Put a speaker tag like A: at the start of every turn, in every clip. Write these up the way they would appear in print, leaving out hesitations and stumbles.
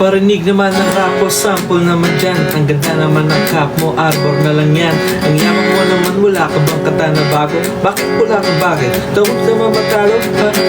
A: Parinig naman ng rap o sample naman dyan. Ang ganda naman ng cap mo, arbor na lang yan. Ang yaman mo naman, wala ka bang kata na bago? Bakit wala ka bakit? Tawag naman matalo,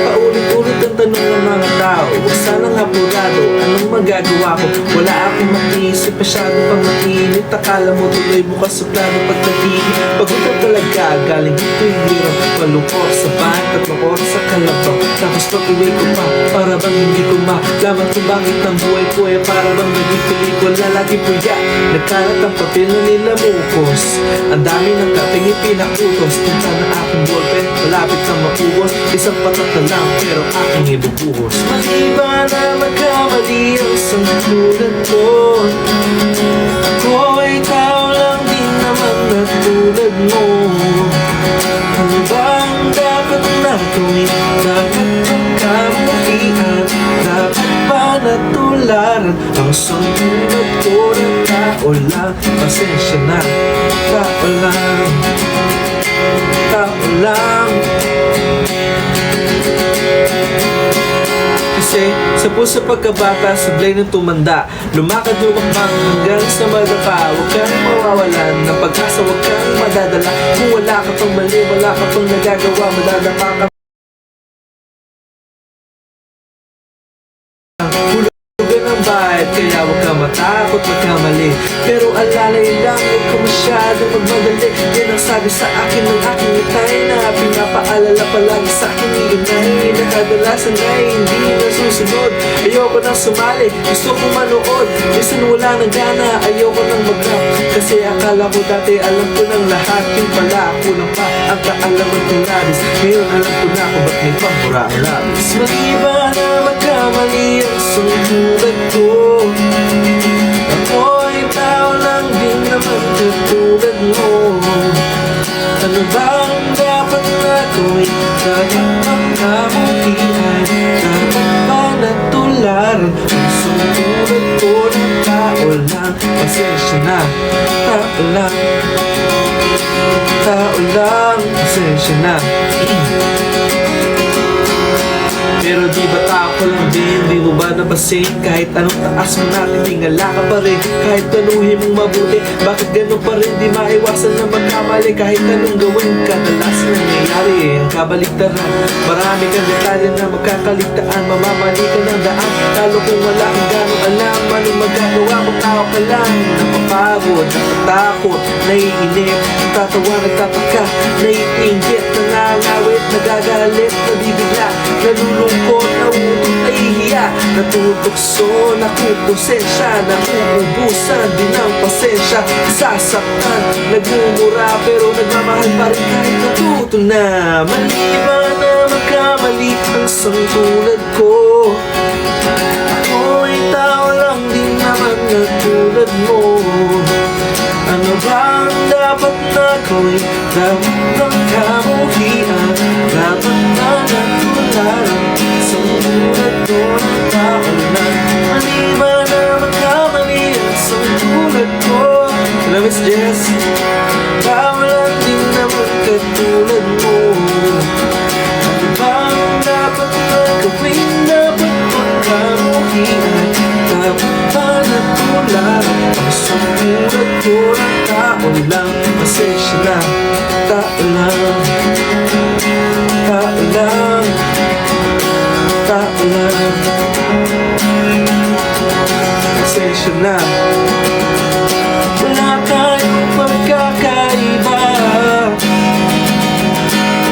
A: paulit-ulit ang tanong ng mga tao. Huwag sanang apurado, anong magagawa ko? Wala akong makiisip, masyado pang mainit. Akala mo tuloy bukas sa plano pagdating. Pagod ka talaga, galing dito yung hirap. Malungkot sa bahay, 3 oras sa kalabaw. Tapos pag-uwi ko pa, para bang hindi ko malaman kung bakit ang buhay ko ay para bang naging pelikula. Lagi puya, nagkalat ang papel na nilamukos. Ang dami ng kaping ipinakutos. Punta ng aking ballpen, malapit na maubos. Isang patak na lang, pero aking ibubuhos. Maliba na magkamali ang sangkulan ko. Ako ay tao lang din naman na tulad mo. Ano ba ang dapat na gawin? Dapat bang kamuhian? Dapat ba natularan ang sangkulan ko ng tao lang? Pasensya na, tao lang, tao lang. Kasi sa puso pagkabata, sablay ng tumanda. Lumakad lumakbang hanggang sa madapa. Huwag kang mawawalan ng pag-asa, huwag kang madadala. Kung wala ka pang mali, wala ka pang nagagawa, madadapa ka. Hulugan ang bayad, kaya huwag kang matakot magkamali. Pero alalay lang, huwag ka masyadong magmadali. Yan ang sabi sa akin ng aking itay, na pinapaalala palagi sa akin ni inay, na kadalasan ay hindi nasusunod. Ayoko nang sumali, gusto kong manood. Minsan wala nang gana, ayoko nang mag-rap. Kasi akala ko dati alam ko ng lahat. Yung pala kulang pa ang kaalaman kong labis. Ngayon alam ko na kung ba't may pambura ang labis. Mag-iba na magkamali ang sungkulan ko. Ako ay tao lang din naman katulad mo. Ano ba ang dapat na gawin? Dapat bang kamuhian? Dapat ba natularan ang sungkulan ko ng tao lang? Pasensya na, tao lang, tao lang, pasensya na. Pero di ba tao ko lang din? Di mo ba napasin? Kahit anong taas mo natin, tingala ka pa rin. Kahit tanuhin mong mabuti, bakit ganun pa rin? Di maiwasan na magkamali. Kahit anong gawin, kadalasan nangyayari ang kabaligtaran. Marami kang detalye na magkakaligtaan. Mamamali ka ng daan, lalo kung wala kang ganong alam. Anong magagawa kung tao ka lang? Napapagod, natatakot, naiinip, tatawa, nagtataka, naiinggit, nangangawit, nagagalit, nabibigla, nalulungkot, nauutot, nahihiya, natutokso, nakukonsensya, nakuubusan din ang pasensya, sasaktan, nagmumura, pero nagmamahal pa rin kahit natuto na. Mali ba na magkamali ang sangtulad ko? Ako ay tao lang din naman na tulad mo. Ano ba ang dapat na gawin? Dapat bang kamuhian? Dapat na natularan sa tulad ko ng tao lang? Mali ba na magkamali ang tulad ko? Hello, Miss Jess. Tao lang din naman katulad mo. Ano ba ang dapat na gawin? Dapat bang kamuhian? Dapat ba natularan ang tulad ko ng tao lang? Pasensya na, tao lang, tao lang, tao lang. Pasensya na, wala tayong pagkakaiba.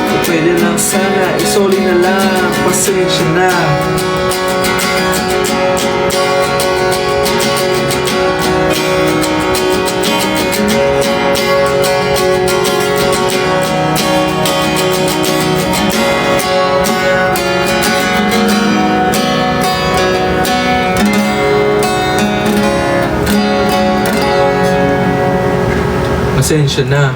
A: Kung pwede lang sana, isoli na lang. Pasensya na. Pasensya na.